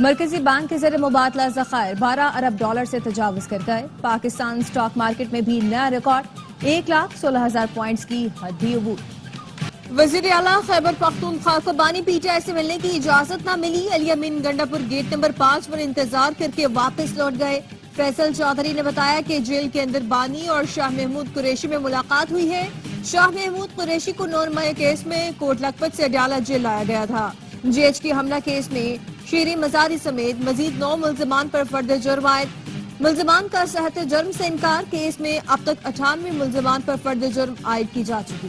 مرکزی بینک کے زیر مبادلہ ذخائر 12 ارب ڈالر سے تجاوز کر گئے. پاکستان سٹاک مارکیٹ میں بھی نیا ریکارڈ 1,16,000 پوائنٹس کی حد بھی عبور. وزیر اعلیٰ خیبر پختونخوا کو بانی پی ٹی آئی سے ملنے کی اجازت نہ ملی. علی امین گنڈاپور گیٹ نمبر 5 پر انتظار کر کے واپس لوٹ گئے. فیصل چودھری نے بتایا کہ جیل کے اندر بانی اور شاہ محمود قریشی میں ملاقات ہوئی ہے. شاہ محمود قریشی کو 9 مئی کیس میں کوٹ لکھپت سے اڈیالہ جیل لایا گیا تھا. جی ایچ کی حملہ کیس میں شیریں مزاری سمیت مزید 9 ملزمان پر فرد جرم عائد. ملزمان کا صحت جرم سے انکار. کیس میں اب تک 98 ملزمان پر فرد جرم عائد کی جا چکی.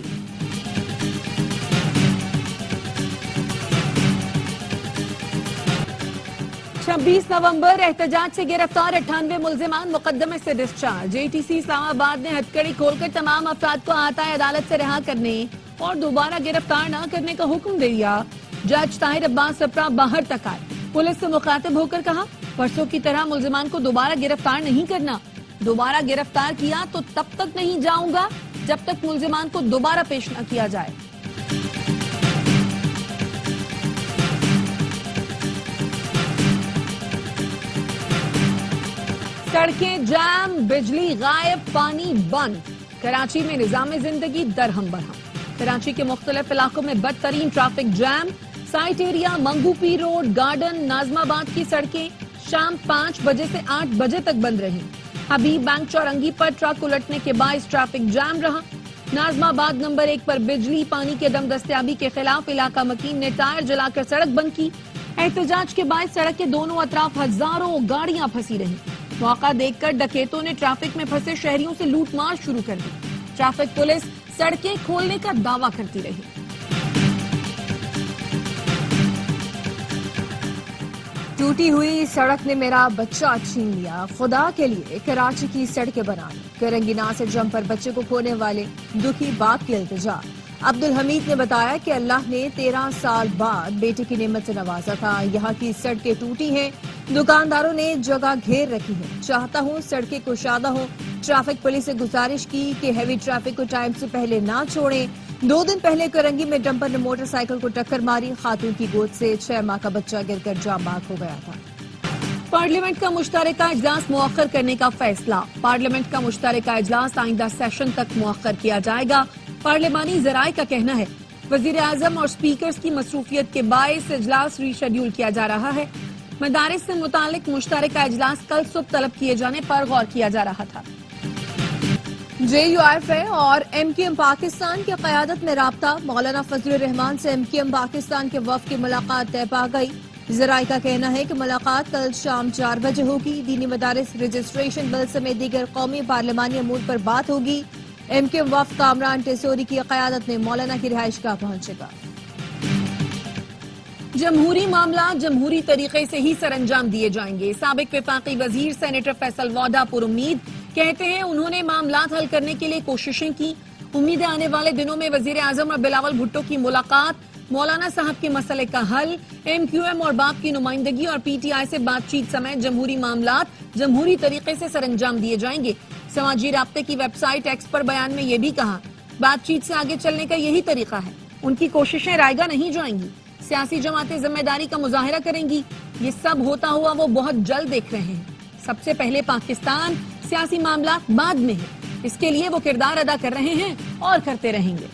26 نومبر احتجاج سے گرفتار 98 ملزمان مقدمے سے ڈسچارج. جے ٹی سی اسلام آباد نے ہتھکڑی کھول کر تمام افراد کو آتا عدالت سے رہا کرنے اور دوبارہ گرفتار نہ کرنے کا حکم دے دیا. جج طاہر عباس سپرا باہر تک آئے. پولیس سے مخاطب ہو کر کہا پرسوں کی طرح ملزمان کو دوبارہ گرفتار نہیں کرنا. دوبارہ گرفتار کیا تو تب تک نہیں جاؤں گا جب تک ملزمان کو دوبارہ پیش نہ کیا جائے. سڑکیں جام, بجلی غائب, پانی بند. کراچی میں نظام زندگی درہم برہم. کراچی کے مختلف علاقوں میں بدترین ٹریفک جام. سائٹ ایریا, منگو پی روڈ, گارڈن, ناظم آباد کی سڑکیں شام 5 بجے سے 8 بجے تک بند رہی. حبیب بینک چورنگی پر ٹرک الٹنے کے باعث ٹریفک جام رہا. ناظم آباد نمبر 1 پر بجلی پانی کے عدم دستیابی کے خلاف علاقہ مکین نے ٹائر جلا کر سڑک بند کی. احتجاج کے باعث سڑک کے دونوں اطراف ہزاروں گاڑیاں پھنسی رہیں. موقع دیکھ کر ڈکیتوں نے ٹریفک میں پھنسے شہریوں سے لوٹ مار شروع کر دی. ٹریفک پولیس سڑکیں کھولنے کا دعویٰ کرتی رہی. ٹوٹی ہوئی سڑک نے میرا بچہ چھین لیا. خدا کے لیے کراچی کی سڑکیں بنا لی. کرنگینا سے جم پر بچے کو کھونے والے دکھی باپ کی التجا. عبدالحمید نے بتایا کہ اللہ نے 13 سال بعد بیٹے کی نعمت سے نوازا تھا. یہاں کی سڑکیں ٹوٹی ہیں, دکانداروں نے جگہ گھیر رکھی ہے. چاہتا ہوں سڑکیں کشادہ ہوں. ٹریفک پولیس سے گزارش کی کہ ہیوی ٹریفک کو ٹائم سے پہلے نہ چھوڑیں. 2 دن پہلے کرنگی میں ڈمپر نے موٹر سائیکل کو ٹکر ماری. خاتون کی گود سے 6 ماہ کا بچہ گر کر جاں بحق ہو گیا تھا. پارلیمنٹ کا مشترکہ اجلاس مؤخر کرنے کا فیصلہ. پارلیمنٹ کا مشترکہ اجلاس آئندہ سیشن تک مؤخر کیا جائے گا. پارلیمانی ذرائع کا کہنا ہے وزیر اعظم اور سپیکرز کی مصروفیت کے باعث اجلاس ری شیڈیول کیا جا رہا ہے. مدارس سے متعلق مشترکہ اجلاس کل صبح طلب کیے جانے پر غور کیا جا رہا تھا. جے یو ایف اے اور ایم کیو ایم پاکستان کی قیادت میں رابطہ. مولانا فضل الرحمان سے ایم کیو ایم پاکستان کے وفد کی ملاقات طے پا گئی. ذرائع کا کہنا ہے کہ ملاقات کل شام 4 بجے ہوگی. دینی مدارس رجسٹریشن بل سمیت دیگر قومی پارلیمانی امور پر بات ہوگی. ایم کیو ایم وفد کامران ٹیسوری کی قیادت میں مولانا کی رہائش گاہ پہنچے گا. جمہوری معاملات جمہوری طریقے سے ہی سر انجام دیے جائیں گے. سابق وفاقی وزیر سینیٹر فیصل واڈا پر امید کہتے ہیں انہوں نے معاملات حل کرنے کے لیے کوششیں کی. امید ہے آنے والے دنوں میں وزیر اعظم اور بلاول بھٹو کی ملاقات, مولانا صاحب کے مسئلے کا حل, ایم کیو ایم اور باپ کی نمائندگی اور پی ٹی آئی سے بات چیت سمیت جمہوری معاملات جمہوری طریقے سے سر انجام دیے جائیں گے. سماجی رابطے کی ویب سائٹ ایکس پر بیان میں یہ بھی کہا بات چیت سے آگے چلنے کا یہی طریقہ ہے. ان کی کوششیں رائگاں نہیں جائیں گی. سیاسی جماعتیں ذمہ داری کا مظاہرہ کریں گی. یہ سب ہوتا ہوا وہ بہت جلد دیکھ رہے ہیں. سب سے پہلے پاکستان, سیاسی معاملات بعد میں ہے. اس کے لیے وہ کردار ادا کر رہے ہیں اور کرتے رہیں گے.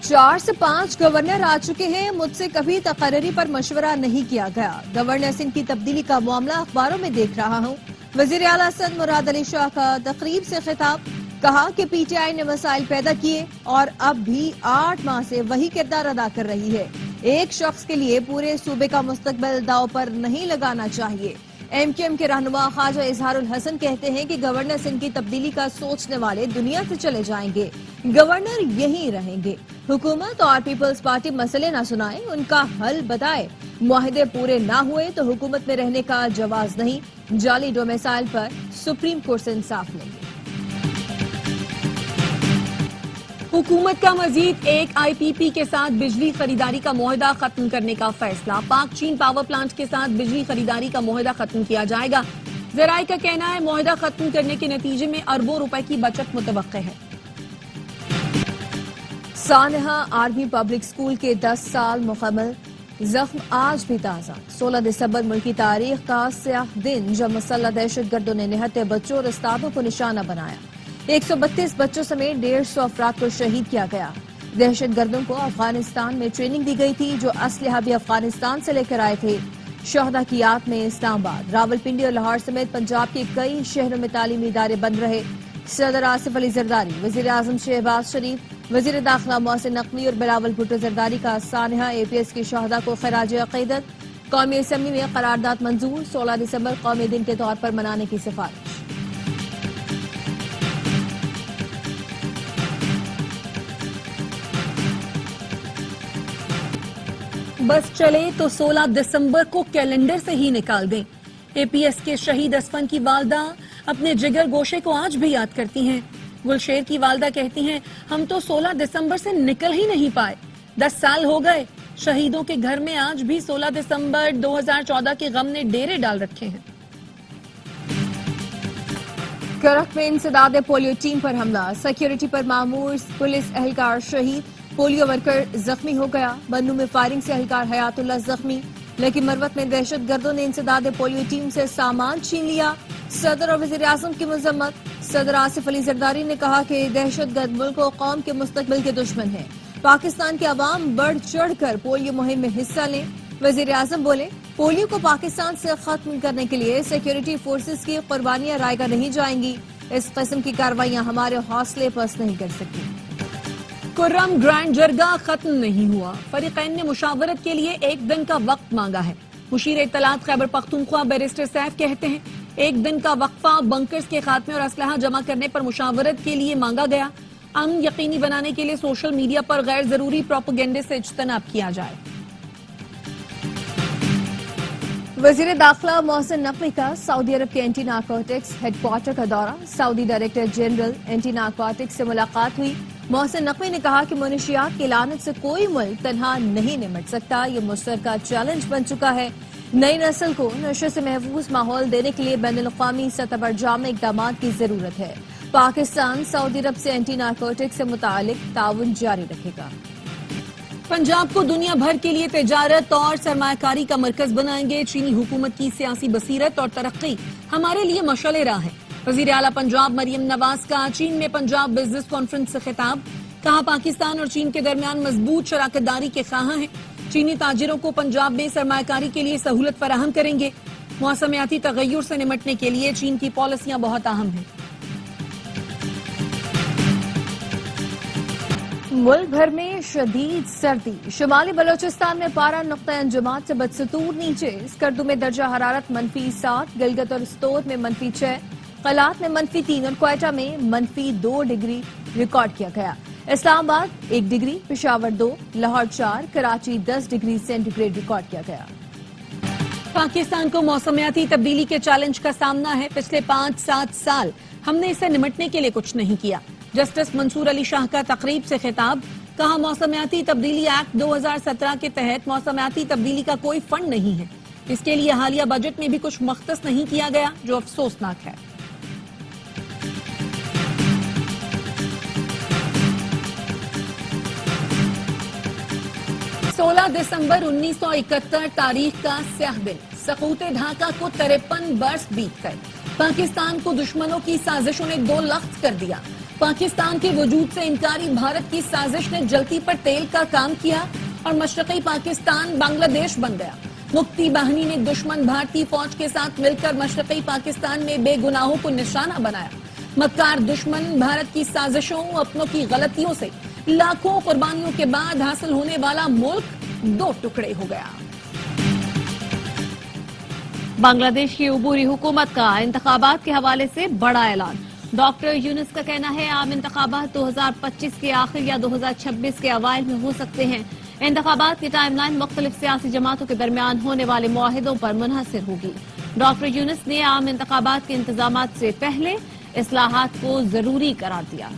چار سے 5 گورنر آ چکے ہیں. مجھ سے کبھی تقرری پر مشورہ نہیں کیا گیا. گورنر سندھ کی تبدیلی کا معاملہ اخباروں میں دیکھ رہا ہوں. وزیر اعلیٰ سندھ مراد علی شاہ کا تقریب سے خطاب. کہا کہ پی ٹی آئی نے مسائل پیدا کیے اور اب بھی 8 ماہ سے وہی کردار ادا کر رہی ہے. ایک شخص کے لیے پورے صوبے کا مستقبل داؤ پر نہیں لگانا چاہیے. ایم کیو ایم کے رہنما خواجہ اظہار الحسن کہتے ہیں کہ گورنر سندھ کی تبدیلی کا سوچنے والے دنیا سے چلے جائیں گے. گورنر یہیں رہیں گے. حکومت اور پیپلز پارٹی مسئلے نہ سنائے, ان کا حل بتائے. معاہدے پورے نہ ہوئے تو حکومت میں رہنے کا جواز نہیں. جعلی ڈومیسائل پر سپریم کورٹ سے انصاف لیں گے. حکومت کا مزید ایک آئی پی پی کے ساتھ بجلی خریداری کا معاہدہ ختم کرنے کا فیصلہ. پاک چین پاور پلانٹ کے ساتھ بجلی خریداری کا معاہدہ ختم کیا جائے گا. ذرائع کا کہنا ہے معاہدہ ختم کرنے کے نتیجے میں اربوں روپے کی بچت متوقع ہے. سانحہ آرمی پبلک سکول کے 10 سال مکمل. زخم آج بھی تازہ. 16 دسمبر ملکی تاریخ کا سیاہ دن جب مسلح دہشت گردوں نے نہتے بچوں اور استادوں کو نشانہ بنایا. 132 بچوں سمیت 150 افراد کو شہید کیا گیا. دہشت گردوں کو افغانستان میں ٹریننگ دی گئی تھی جو اسلحہ بھی افغانستان سے لے کر آئے تھے. شہداء کی یاد میں اسلام آباد، راولپنڈی اور لاہور سمیت پنجاب کے کئی شہروں میں تعلیمی ادارے بند رہے. صدر آصف علی زرداری، وزیر اعظم شہباز شریف، وزیر داخلہ محسن نقوی اور بلاول بھٹو زرداری کا سانحہ اے پی ایس کی شہداء کو خراج عقیدت. قومی اسمبلی میں قرارداد منظور. 16 دسمبر قومی دن کے طور پر منانے کی سفارش. بس چلے تو 16 دسمبر کو کیلنڈر سے ہی نکال دیں. اے پی ایس کے شہید اسفن کی والدہ اپنے جگر گوشے کو آج بھی یاد کرتی ہیں. گلشیر کی والدہ کہتی ہیں ہم تو 16 دسمبر سے نکل ہی نہیں پائے. 10 سال ہو گئے. شہیدوں کے گھر میں آج بھی 16 دسمبر 2014 کے غم نے ڈیرے ڈال رکھے ہیں. کرک میں انسداد پولیو ٹیم پر حملہ. سیکیورٹی پر مامور پولیس اہلکار شہید. پولیو ورکر زخمی ہو گیا. بنو میں فائرنگ سے اہلکار حیات اللہ زخمی. لیکن مروت میں دہشت گردوں نے انسداد پولیو ٹیم سے سامان چھین لیا. صدر اور وزیر اعظم کی مذمت. صدر آصف علی زرداری نے کہا کہ دہشت گرد ملک و قوم کے مستقبل کے دشمن ہیں. پاکستان کے عوام بڑھ چڑھ کر پولیو مہم میں حصہ لیں. وزیر اعظم بولے پولیو کو پاکستان سے ختم کرنے کے لیے سیکیورٹی فورسز کی قربانیاں رائگاں نہیں جائیں گی. اس قسم کی کارروائیاں ہمارے حوصلے پست نہیں کر سکتی. کرم گرینڈ جرگہ ختم نہیں ہوا. فریقین نے مشاورت کے لیے 1 دن کا وقت مانگا ہے. مشیر اطلاعات خیبر پختونخوا بیرسٹر سیف کہتے ہیں 1 دن کا وقفہ بنکرز کے خاتمے اور اسلحہ جمع کرنے پر مشاورت کے لیے مانگا گیا. امن یقینی بنانے کے لیے سوشل میڈیا پر غیر ضروری پروپیگنڈے سے اجتناب کیا جائے. وزیر داخلہ محسن نقوی کا سعودی عرب کے اینٹی نارکوٹکس ہیڈ کوارٹر کا دورہ. سعودی ڈائریکٹر جنرل اینٹی نارکوٹکس سے ملاقات ہوئی. محسن نقوی نے کہا کہ منشیات کی لعنت سے کوئی ملک تنہا نہیں نمٹ سکتا. یہ مشترکہ چیلنج بن چکا ہے. نئی نسل کو نشے سے محفوظ ماحول دینے کے لیے بین الاقوامی سطح پر جامع اقدامات کی ضرورت ہے. پاکستان سعودی عرب سے اینٹی نارکوٹکس سے متعلق تعاون جاری رکھے گا. پنجاب کو دنیا بھر کے لیے تجارت اور سرمایہ کاری کا مرکز بنائیں گے. چینی حکومت کی سیاسی بصیرت اور ترقی ہمارے لیے مشعل راہ ہے. وزیر اعلیٰ پنجاب مریم نواز کا چین میں پنجاب بزنس کانفرنس سے خطاب. کہا پاکستان اور چین کے درمیان مضبوط شراکت داری کے خواہاں ہیں. چینی تاجروں کو پنجاب میں سرمایہ کاری کے لیے سہولت فراہم کریں گے. موسمیاتی تغیر سے نمٹنے کے لیے چین کی پالیسیاں بہت اہم ہیں. ملک بھر میں شدید سردی. شمالی بلوچستان میں پارہ نقطہ انجماد سے بدستور نیچے. اسکردو میں درجہ حرارت -7، گلگت اور استور میں -6، قلات میں -3 اور کوئٹہ میں -2 ڈگری ریکارڈ کیا گیا. Islamabad 1 degree, Peshawar 2، Lahore 4، Karachi 10 degree centigrade record کیا گیا. پاکستان کو موسمیاتی تبدیلی کے چیلنج کا سامنا ہے. پچھلے 5-7 سال ہم نے اسے نمٹنے کے لیے کچھ نہیں کیا. جسٹس منصور علی شاہ کا تقریب سے خطاب. کہا موسمیاتی تبدیلی ایکٹ 2017 کے تحت موسمیاتی تبدیلی کا کوئی فنڈ نہیں ہے. اس کے لیے حالیہ بجٹ میں بھی کچھ مختص نہیں کیا گیا جو افسوسناک ہے. 16 دسمبر 1971 تاریخ کا سیاہ دن. سقوط ڈھاکہ کو 53 برس بیت گئے. پاکستان کو دشمنوں کی سازشوں نے 2 لخت کر دیا. پاکستان کے وجود سے انکاری بھارت کی سازش نے جلتی پر تیل کا کام کیا اور مشرقی پاکستان بنگلہ دیش بن گیا. مکتی باہنی نے دشمن بھارتی فوج کے ساتھ مل کر مشرقی پاکستان میں بے گناہوں کو نشانہ بنایا. مکار دشمن بھارت کی سازشوں، اپنوں کی غلطیوں سے لاکھوں قربانیوں کے بعد حاصل ہونے والا ملک 2 ٹکڑے ہو گیا. بنگلہ دیش کی عبوری حکومت کا انتخابات کے حوالے سے بڑا اعلان. ڈاکٹر یونس کا کہنا ہے عام انتخابات 2025 کے آخر یا 2026 کے اوائل میں ہو سکتے ہیں. انتخابات کی ٹائم لائن مختلف سیاسی جماعتوں کے درمیان ہونے والے معاہدوں پر منحصر ہوگی. ڈاکٹر یونس نے عام انتخابات کے انتظامات سے پہلے اصلاحات کو ضروری قرار دیا.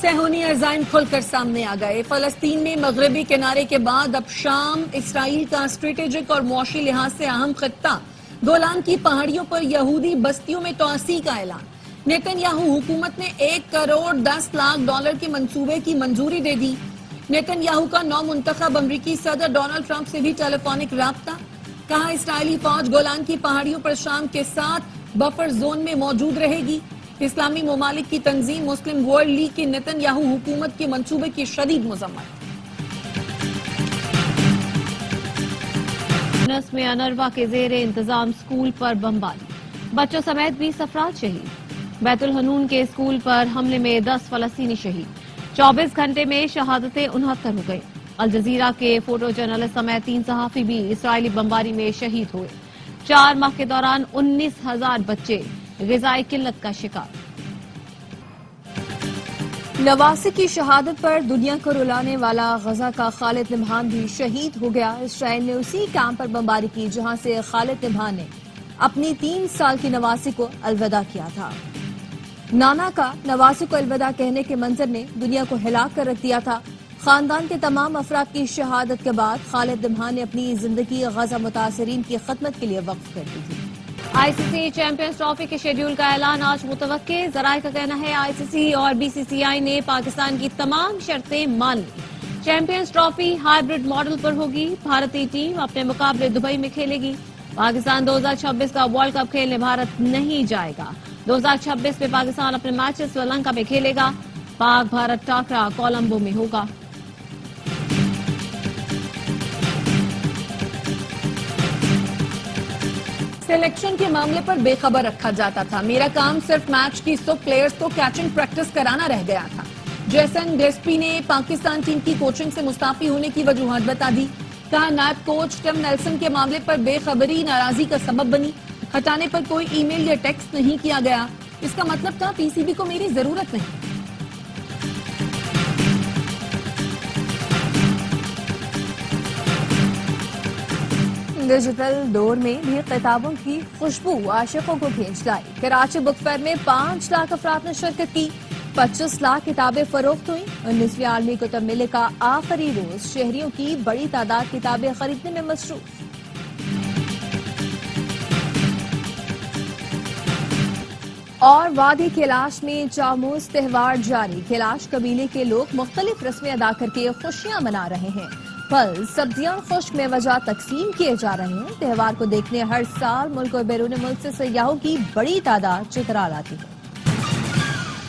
صہیونی عزائم کھل کر سامنے آ گئے. فلسطین میں مغربی کنارے کے بعد اب شام اسرائیل کا اسٹریٹجک اور معاشی لحاظ سے اہم خطہ گولان کی پہاڑیوں پر یہودی بستیوں میں توسیع کا اعلان. نیتن یاہو حکومت نے $1 کروڑ 10 لاکھ کے منصوبے کی منظوری دے دی. نیتن یاہو کا نو منتخب امریکی صدر ڈونلڈ ٹرمپ سے بھی ٹیلی فونک رابطہ. کہا اسرائیلی فوج گولان کی پہاڑیوں پر شام کے ساتھ بفر زون میں موجود رہے گی. اسلامی ممالک کی تنظیم مسلم ورلڈ لیگ کی نیتن یاہو حکومت کے منصوبے کی شدید مذمت. یونس میں انروا کے زیر انتظام اسکول پر بمباری، بچوں سمیت 20 افراد شہید. بیت الحنون کے اسکول پر حملے میں 10 فلسطینی شہید. 24 گھنٹے میں شہادتیں 69 ہو گئی. الجزیرہ کے فوٹو جرنلسٹ سمیت 3 صحافی بھی اسرائیلی بمباری میں شہید ہوئے. 4 ماہ کے دوران 19,000 بچے غذائی قلت کا شکار. نواسی کی شہادت پر دنیا کو رلانے والا غزہ کا خالد نبھان بھی شہید ہو گیا. اسرائیل نے اسی کیمپ پر بمباری کی جہاں سے خالد نبھان نے اپنی 3 سال کی نواسی کو الوداع کیا تھا. نانا کا نواسی کو الوداع کہنے کے منظر نے دنیا کو ہلا کر رکھ دیا تھا. خاندان کے تمام افراد کی شہادت کے بعد خالد نبھان نے اپنی زندگی غزہ متاثرین کی خدمت کے لیے وقف کر دی تھی. آئی سی سی چیمپئنز ٹرافی کے شیڈول کا اعلان آج متوقع. ذرائع کا کہنا ہے آئی سی سی اور بی سی سی آئی نے پاکستان کی تمام شرطیں مان لی. چیمپئنز ٹرافی ہائیبرڈ ماڈل پر ہوگی. بھارتی ٹیم اپنے مقابلے دبئی میں کھیلے گی. پاکستان 2026 کا ورلڈ کپ کھیلنے بھارت نہیں جائے گا. 2026 میں پاکستان اپنے میچز سری لنکا میں کھیلے گا. پاک بھارت ٹاکرا کولمبو میں ہوگا. سلیکشن کے معاملے پر بے خبر رکھا جاتا تھا. میرا کام صرف میچ کی سب پلیئرز کو کیچنگ پریکٹس کرانا رہ گیا تھا. جیسن گلیسپی نے پاکستان ٹیم کی کوچنگ سے مستعفی ہونے کی وجوہات بتا دی. کہا نائب کوچ ٹم نیلسن کے معاملے پر بے خبری ناراضی کا سبب بنی. ہٹانے پر کوئی ای میل یا ٹیکسٹ نہیں کیا گیا. اس کا مطلب تھا پی سی بی کو میری ضرورت نہیں. ڈیجیٹل دور میں بھی کتابوں کی خوشبو عاشقوں کو کھینچ لائی. کراچی بک فیئر میں 5 لاکھ افراد نے شرکت کی. 25 لاکھ کتابیں فروخت ہوئیں. 19ویں عالمی کتب میلے کا آخری روز شہریوں کی بڑی تعداد کتابیں خریدنے میں مصروف. اور وادی کیلاش میں چاموس تہوار جاری. کیلاش قبیلے کے لوگ مختلف رسمیں ادا کر کے خوشیاں منا رہے ہیں. پھل، سبزیاں خشک میں وجہ تقسیم کیے جا رہے ہیں. تہوار کو دیکھنے ہر سال ملک اور بیرون ملک سے سیاحوں کی بڑی تعداد چترال آتی ہے.